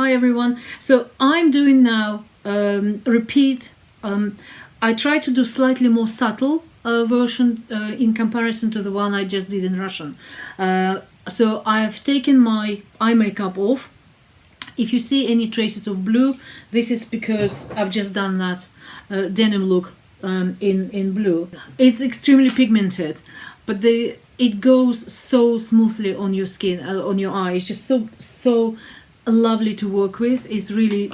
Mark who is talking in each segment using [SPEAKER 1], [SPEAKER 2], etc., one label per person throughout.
[SPEAKER 1] Hi everyone. So I'm doing now repeat. I try to do slightly more subtle version in comparison to the one I just did in Russian. So I have taken my eye makeup off. If you see any traces of blue, this is because I've just done that denim look in blue. It's extremely pigmented, but it goes so smoothly on your skin, on your eye. It's just so lovely to work with. It's really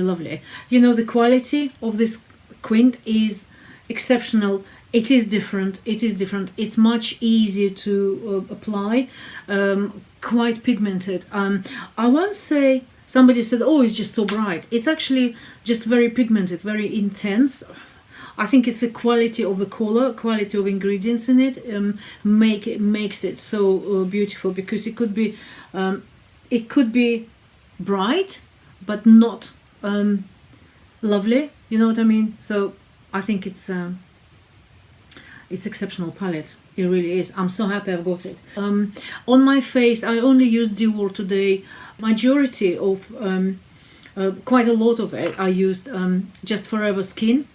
[SPEAKER 1] lovely. You know, the quality of this quint is exceptional. It is different. It's much easier to apply. Quite pigmented. I once say, somebody said, oh, it's just so bright. It's actually just very pigmented, very intense. I think it's the quality of the color, quality of ingredients in it makes it so beautiful, because it could be bright but not lovely, you know what I mean? So I think it's exceptional palette. It really is. I'm so happy I've got it. On my face, I only used Dior today. Majority of quite a lot of it I used just Forever Skin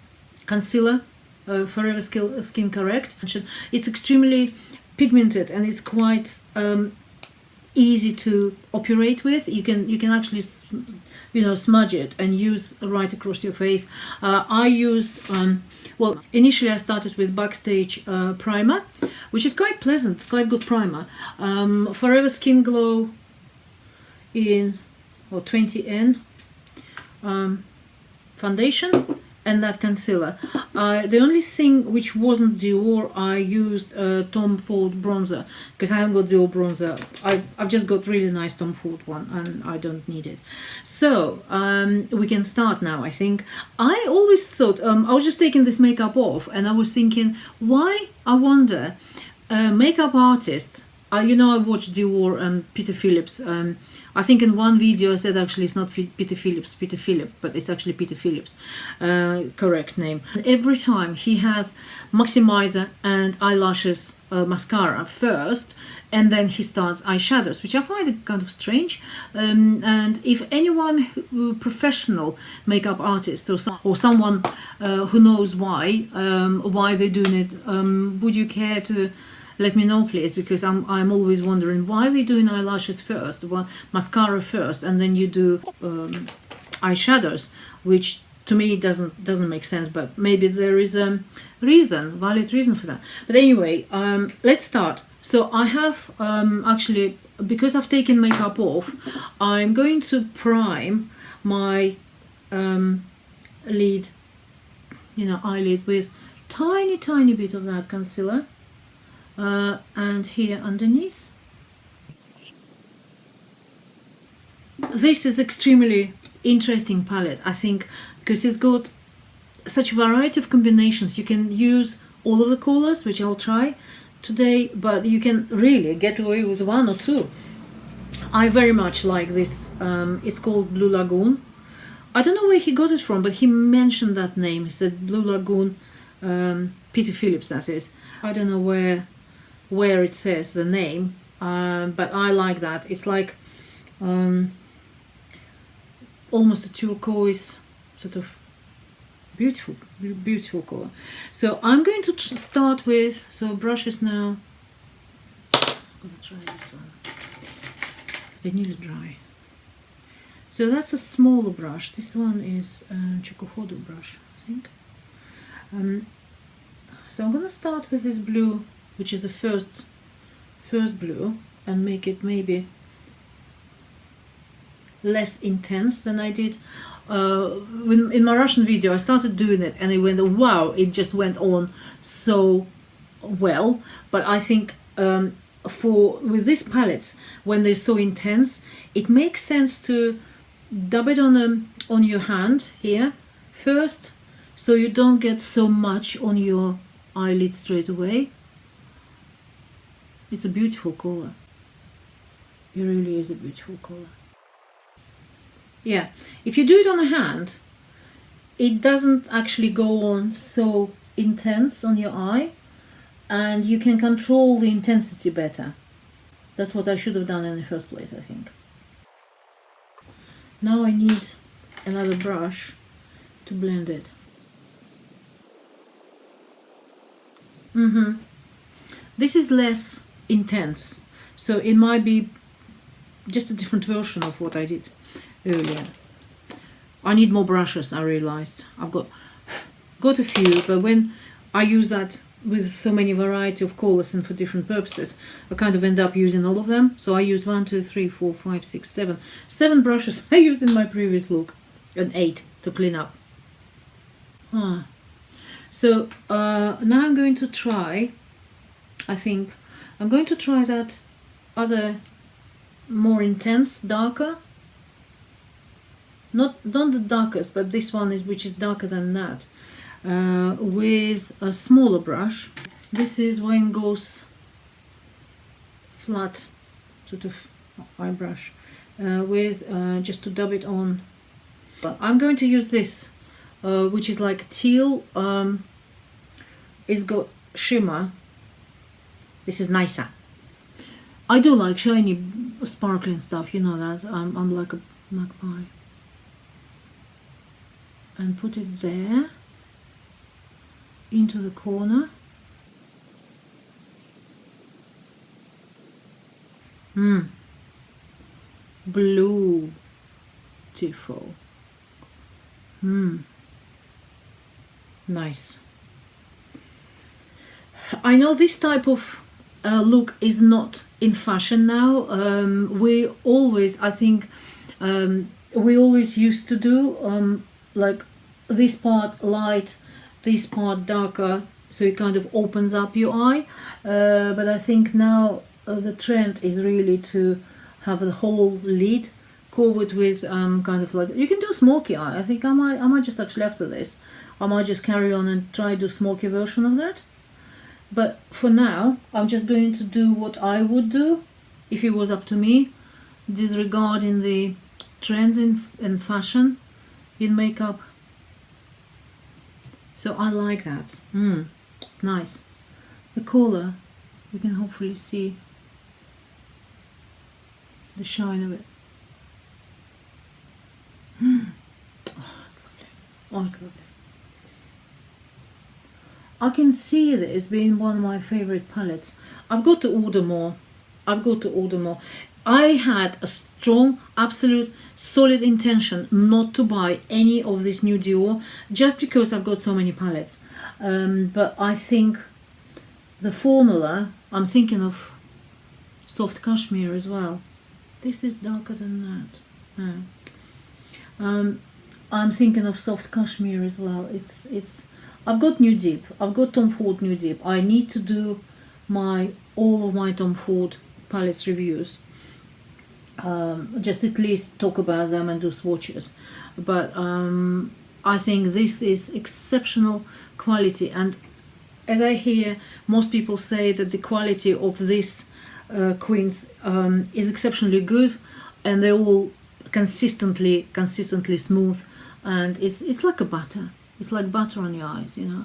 [SPEAKER 1] concealer, Forever Skin Correct. It's extremely pigmented and it's quite easy to operate with. You can actually smudge it and use right across your face. I used well, initially I started with Backstage primer, which is quite pleasant, quite good primer. Forever Skin Glow in 20N foundation, and that concealer. The only thing which wasn't Dior, I used Tom Ford bronzer, because I haven't got Dior bronzer. I've just got really nice Tom Ford one and I don't need it. So we can start now, I think. I always thought, I was just taking this makeup off and I was thinking, why, I wonder, makeup artists, I watched Dior and Peter Phillips. I think in one video I said actually it's not Peter Philip, but it's actually Peter Phillips, correct name. Every time he has maximizer and eyelashes mascara first, and then he starts eyeshadows, which I find kind of strange. And if anyone professional makeup artist or someone who knows why they're doing it, would you care to let me know, please, because I'm always wondering why they're doing eyelashes first, mascara first, and then you do eyeshadows, which to me doesn't make sense. But maybe there is a valid reason for that. But anyway, let's start. So I have actually, because I've taken makeup off, I'm going to prime my eyelid with tiny bit of that concealer. And here underneath. This is extremely interesting palette, I think, because it's got such a variety of combinations. You can use all of the colors, which I'll try today, but you can really get away with one or two. I very much like this. It's called Blue Lagoon. I don't know where he got it from, but he mentioned that name. He said Blue Lagoon, Peter Phillips, that is. I don't know where it says the name, but I like that. It's like almost a turquoise, sort of beautiful color. So I'm going to start with, so brushes now. I'm gonna try this one. They're nearly dry. So that's a smaller brush. This one is a Chocohodo brush, I think. So I'm gonna start with this blue, which is the first blue, and make it maybe less intense than I did in my Russian video. I started doing it and it went, wow, it just went on so well. But I think with these palettes, when they're so intense, it makes sense to dab it on your hand here first, so you don't get so much on your eyelid straight away. It's a beautiful color. It really is a beautiful color. Yeah, if you do it on a hand, it doesn't actually go on so intense on your eye, and you can control the intensity better. That's what I should have done in the first place, I think. Now I need another brush to blend it. This is less intense, so it might be just a different version of what I did earlier. I need more brushes, I realized. I've got a few, but when I use that with so many variety of colors and for different purposes, I kind of end up using all of them. So I used 1, 2, 3, 4, 5, 6, 7. 7 brushes I used in my previous look, and 8 to clean up. So now I'm going to try, I think, I'm going to try that other more intense, darker. Not the darkest, but this one is, which is darker than that. With a smaller brush. This is when it goes flat, sort of eye brush, with just to dab it on. But I'm going to use this, which is like teal. It's got shimmer. This is nicer. I do like shiny, sparkling stuff. You know that. I'm like a magpie. And put it there. Into the corner. Beautiful. Nice. I know this type of look is not in fashion now. We always, I think, we always used to do like this part light, this part darker, so it kind of opens up your eye. But I think now the trend is really to have the whole lid covered with kind of like, you can do smoky eye. I think I might just actually, after this, I might just carry on and try to do smoky version of that. But for now, I'm just going to do what I would do if it was up to me, disregarding the trends in fashion in makeup. So I like that. It's nice. The color, you can hopefully see the shine of it. Oh, it's lovely. Oh, it's lovely. I can see this being one of my favorite palettes. I've got to order more. I had a strong, absolute, solid intention not to buy any of this new Dior, just because I've got so many palettes. But I think the formula, I'm thinking of soft cashmere as well. This is darker than that. I'm thinking of soft cashmere as well. It's. I've got Nude Deep. I've got Tom Ford Nude Deep. I need to do all of my Tom Ford palettes reviews. Just at least talk about them and do swatches. But I think this is exceptional quality. And as I hear most people say that the quality of this queens is exceptionally good, and they're all consistently smooth, and it's like a butter. It's like butter on your eyes, you know.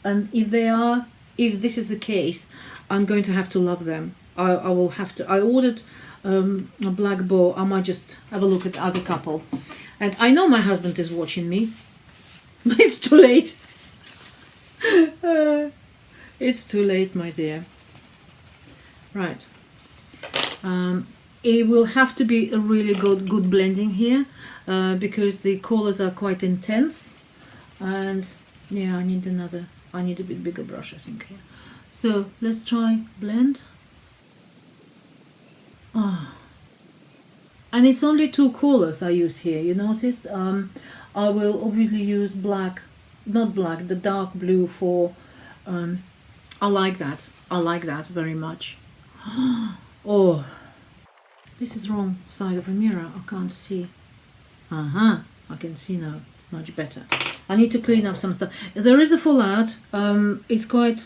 [SPEAKER 1] And if this is the case, I'm going to have to love them. I will have to. I ordered a black bow. I might just have a look at the other couple. And I know my husband is watching me, but it's too late. It's too late, my dear. Right. It will have to be a really good blending here, because the colors are quite intense, and yeah, I need a bit bigger brush, I think, here. So let's try blend. And it's only 2 colors I use here, you noticed. I will obviously use black, not black, the dark blue for, I like that very much. Oh, this is wrong side of a mirror, I can't see. I can see now, much better. I need to clean up some stuff. There is a fallout. It's quite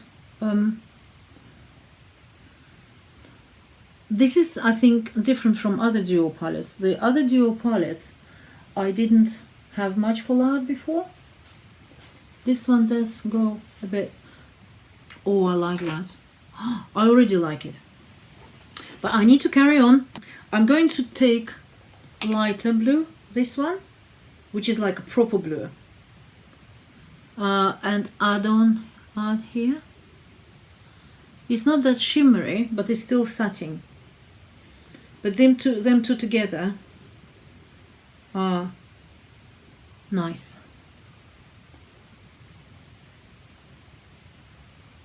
[SPEAKER 1] this is, I think, different from other Dior palettes. The other Dior palettes I didn't have much fallout before. This one does go a bit. Oh, I like that. I already like it. But I need to carry on. I'm going to take lighter blue, this one, which is like a proper blue, and add here. It's not that shimmery, but it's still satin. But them two together are nice.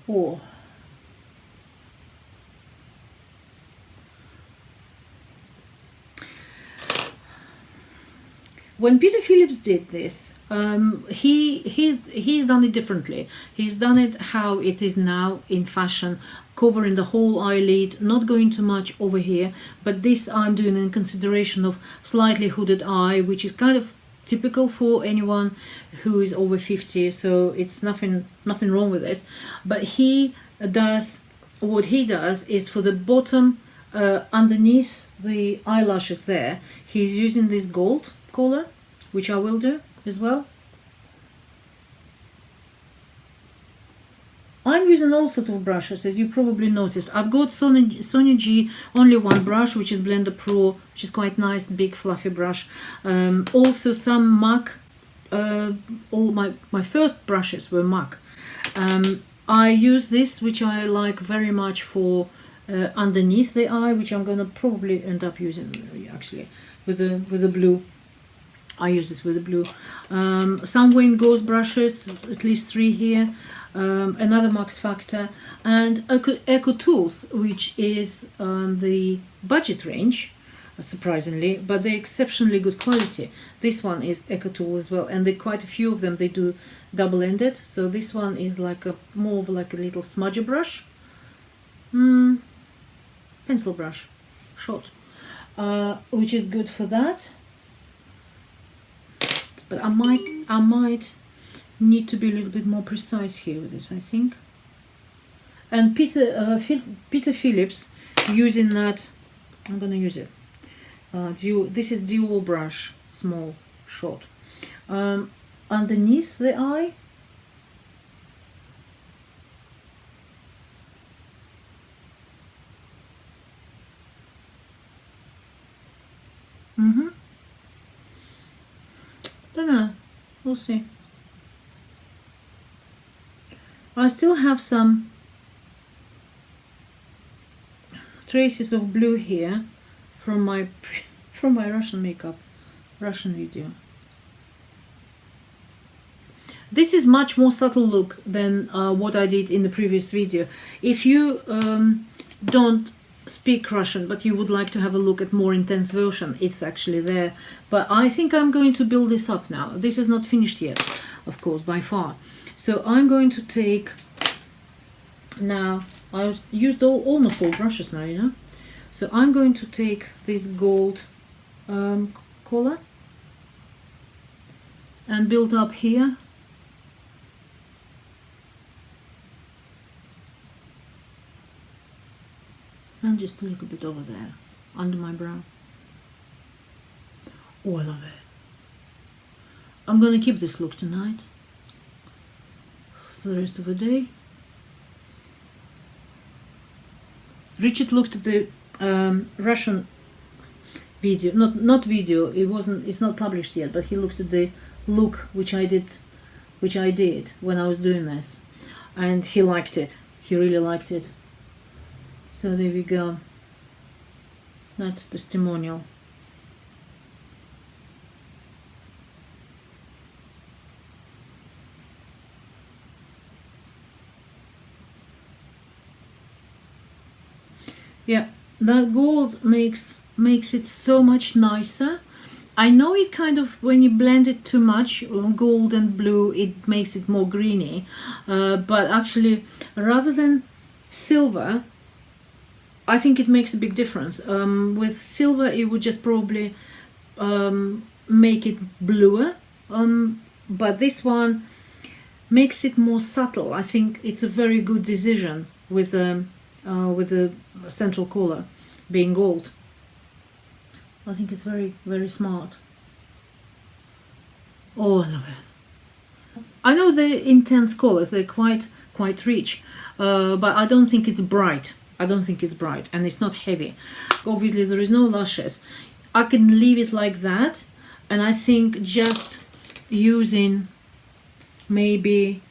[SPEAKER 1] Oh. When Peter Phillips did this, he's done it differently. He's done it how it is now in fashion, covering the whole eyelid, not going too much over here. But this I'm doing in consideration of slightly hooded eye, which is kind of typical for anyone who is over 50. So it's nothing wrong with it. But what he does is for the bottom, underneath the eyelashes there, he's using this gold color, which I will do as well. I'm using all sort of brushes, as you probably noticed. I've got Sonia G only one brush, which is Blender Pro, which is quite nice, big fluffy brush. Also some MAC. All my first brushes were MAC. I use this, which I like very much for underneath the eye, which I'm gonna probably end up using actually with the blue. I use it with the blue. Some Wayne Ghost brushes, at least 3 here. Another Max Factor, and Eco Tools, which is the budget range, surprisingly, but they're exceptionally good quality. This one is Eco Tool as well, and quite a few of them they do double-ended. So this one is like more of like a little smudger brush, pencil brush, short, which is good for that. But I might need to be a little bit more precise here with this, I think. And Peter Phillips using that, I'm gonna use it. This is Dior brush, small, short. Underneath the eye. Don't know. We'll see. I still have some traces of blue here from my Russian video. This is much more subtle look than what I did in the previous video. If you don't speak Russian but you would like to have a look at more intense version, it's actually there. But I think I'm going to build this up now. This is not finished yet, of course, by far. So I'm going to take, now I've used almost all brushes now, you know. So I'm going to take this gold color and build up here. And just a little bit over there, under my brow. Oh, I love it. I'm gonna keep this look tonight for the rest of the day. Richard looked at the Russian video, not video. It's not published yet, but he looked at the look which I did when I was doing this, and he liked it. He really liked it. So there we go. That's testimonial. Yeah, that gold makes it so much nicer. I know it kind of, when you blend it too much, gold and blue, it makes it more greeny. But actually, rather than silver, I think it makes a big difference. With silver, it would just probably make it bluer. But this one makes it more subtle. I think it's a very good decision with the central color being gold. I think it's very, very smart. Oh, I love it. I know the intense colors, they're quite rich, but I don't think it's bright. And it's not heavy. Obviously there is no lashes. I can leave it like that, and I think just using maybe,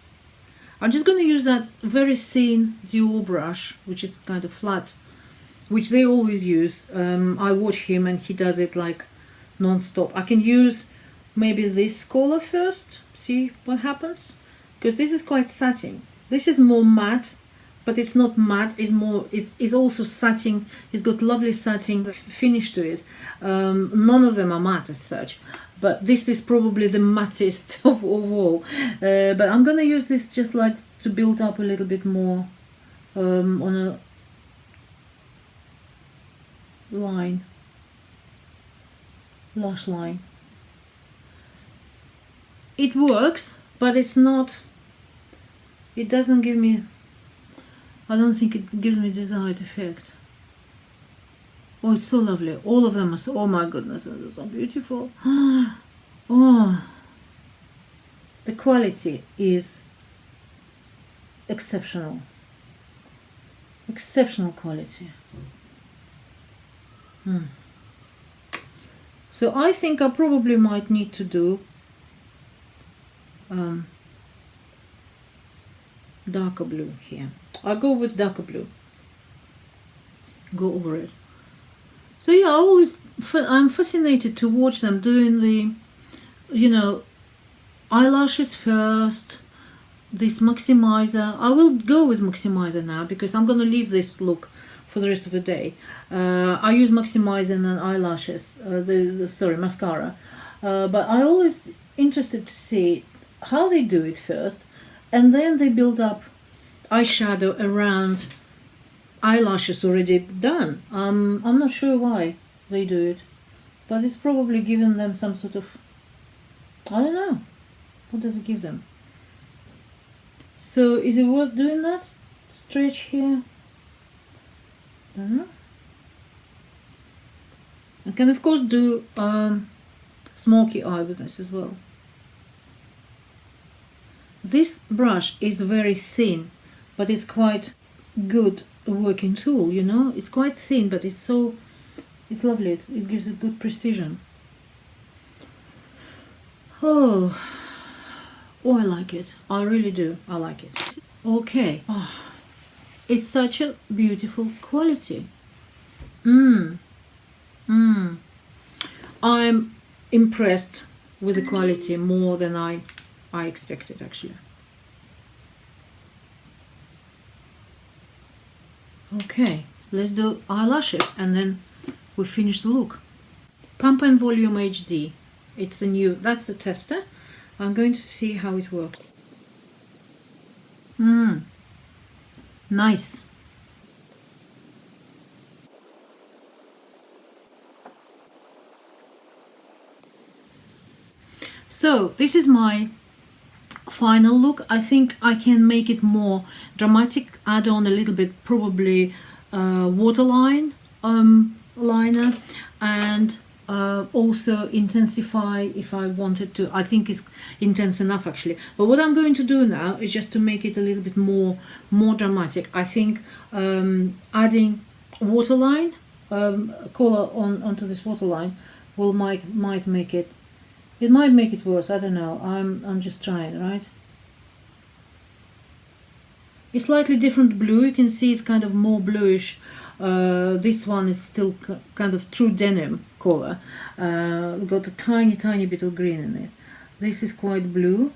[SPEAKER 1] I'm just going to use that very thin Dior brush, which is kind of flat, which they always use. I watch him and he does it like non-stop. I can use maybe this color first, see what happens, because this is quite satin. This is more matte, but it's not matte, it's also satin. It's got lovely satin finish to it. None of them are matte as such, but this is probably the mattest of all. But I'm gonna use this just like to build up a little bit more on a line, lash line. It works, but it doesn't give me, I don't think it gives me desired effect. Oh, it's so lovely. All of them are so, oh my goodness, they're so beautiful. Oh, the quality is exceptional. Exceptional quality. So I think I probably might need to do darker blue here. I'll go with darker blue. Go over it. So yeah, I'm fascinated to watch them doing the, eyelashes first, this maximizer. I will go with maximizer now because I'm going to leave this look for the rest of the day. I use maximizer and eyelashes, mascara. But I always interested to see how they do it first, and then they build up eyeshadow around eyelashes already done. I'm not sure why they do it, but it's probably given them some sort of, I don't know, what does it give them? So is it worth doing that stretch here? Don't know. I can of course do smoky eye with this as well. This brush is very thin, but it's quite good working tool, It's quite thin, but it's lovely. It gives a good precision. Oh, I like it. I really do. I like it. Okay. Oh, it's such a beautiful quality. I'm impressed with the quality more than I expected, actually. Okay, let's do eyelashes and then we finish the look. Pump and Volume HD. It's that's a tester. I'm going to see how it works. Nice. So this is my final look. I think I can make it more dramatic, add on a little bit probably waterline liner, and also intensify if I wanted to. I think it's intense enough actually, but what I'm going to do now is just to make it a little bit more dramatic. I think adding waterline color onto this waterline might make it. It might make it worse. I don't know. I'm just trying, right? It's slightly different blue. You can see it's kind of more bluish. This one is still kind of true denim color. Got a tiny bit of green in it. This is quite blue.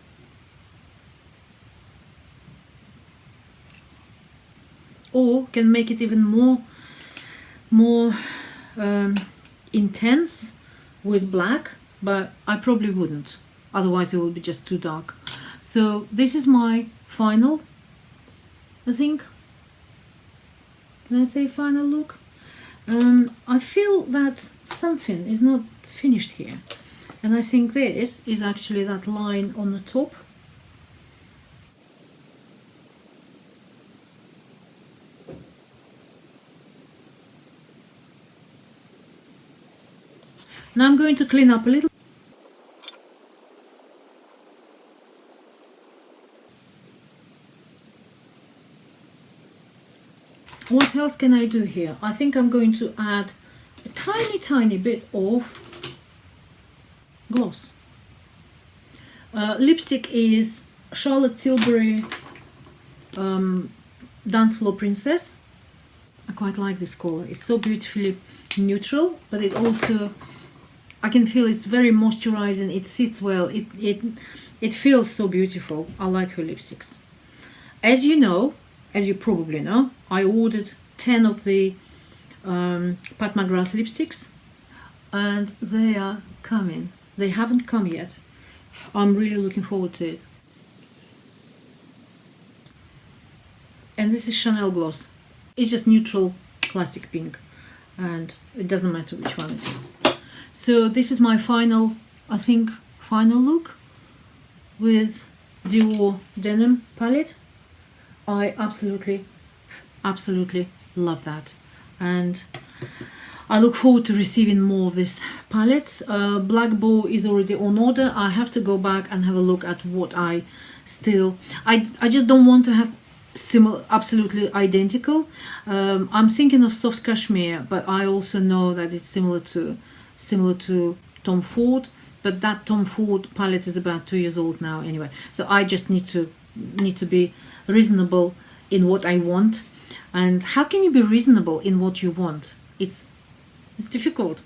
[SPEAKER 1] Or can make it even more intense with black. But I probably wouldn't, otherwise it will be just too dark. So this is my final, I think. Can I say final look? I feel that something is not finished here, and I think this is actually that line on the top. Now I'm going to clean up a little. What else can I do here? I think I'm going to add a tiny bit of gloss. Lipstick is Charlotte Tilbury Dance Floor Princess. I quite like this color. It's so beautifully neutral, but it also, I can feel it's very moisturizing. It sits well. It feels so beautiful. I like her lipsticks. As you know, as you probably know, I ordered 10 of the Pat McGrath lipsticks, and they are coming. They haven't come yet. I'm really looking forward to it. And this is Chanel Gloss. It's just neutral classic pink, and it doesn't matter which one it is. So this is my final, I think, final look with Dior Denim palette. I absolutely love that, and I look forward to receiving more of these palettes. Black Bow is already on order. I have to go back and have a look at what I just don't want to have similar, absolutely identical. I'm thinking of Soft Cashmere, but I also know that it's similar to Tom Ford, but that Tom Ford palette is about 2 years old now anyway. So I just need to be reasonable in what I want. And how can you be reasonable in what you want? It's difficult.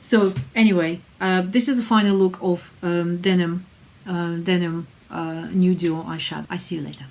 [SPEAKER 1] So anyway, this is the final look of Denim New Dior eyeshadow. I see you later.